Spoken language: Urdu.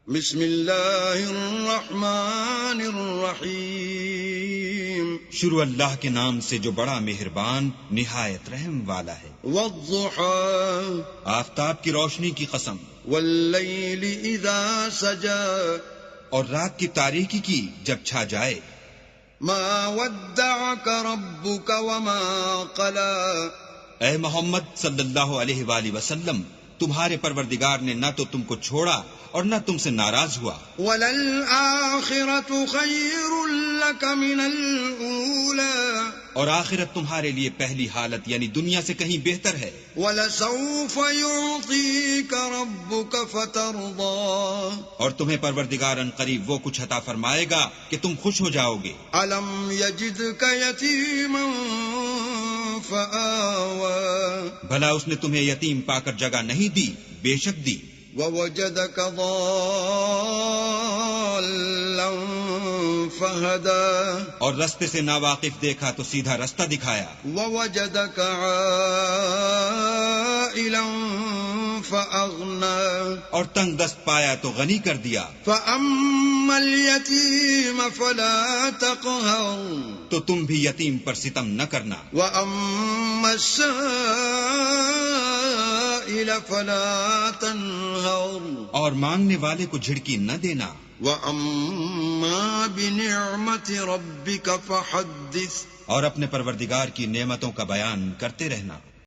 بسم اللہ الرحمن الرحیم شروع اللہ کے نام سے جو بڑا مہربان نہایت رحم والا ہے۔ والضحى آفتاب کی روشنی کی قسم، واللیل اذا سجا اور رات کی تاریکی کی جب چھا جائے۔ ما ودعك ربك وما قلى اے محمد صلی اللہ علیہ وآلہ وسلم، تمہارے پروردگار نے نہ تو تم کو چھوڑا اور نہ تم سے ناراض ہوا۔ وللآخرة خیر لك من الأولى اور آخرت تمہارے لیے پہلی حالت یعنی دنیا سے کہیں بہتر ہے۔ وَلَسَوْفَ يُعْطِيكَ رَبُّكَ فَتَرْضَى اور تمہیں پروردگار ان قریب وہ کچھ عطا فرمائے گا کہ تم خوش ہو جاؤ گے۔ أَلَمْ يَجِدْكَ يَتِيمًا فَآوَى بھلا اس نے تمہیں یتیم پا کر جگہ نہیں دی؟ بے شک دی۔ وَوَجَدَكَ ضَالًّا فَهَدَى اور رستے سے ناواقف دیکھا تو سیدھا رستہ دکھایا۔ وَوَجَدَكَ عَائِلًا فَأَغْنَى اور تنگ دست پایا تو غنی کر دیا۔ فَأَمَّا الْيَتِيمَ فَلَا تَقْهَرْ تو تم بھی یتیم پر ستم نہ کرنا۔ وَأَمَّا السَّائِلَ فَلَا تَنْهَرْ اور مانگنے والے کو جھڑکی نہ دینا۔ وَأَمَّا بِنِعْمَةِ رَبِّكَ فَحَدِّثْ اور اپنے پروردگار کی نعمتوں کا بیان کرتے رہنا۔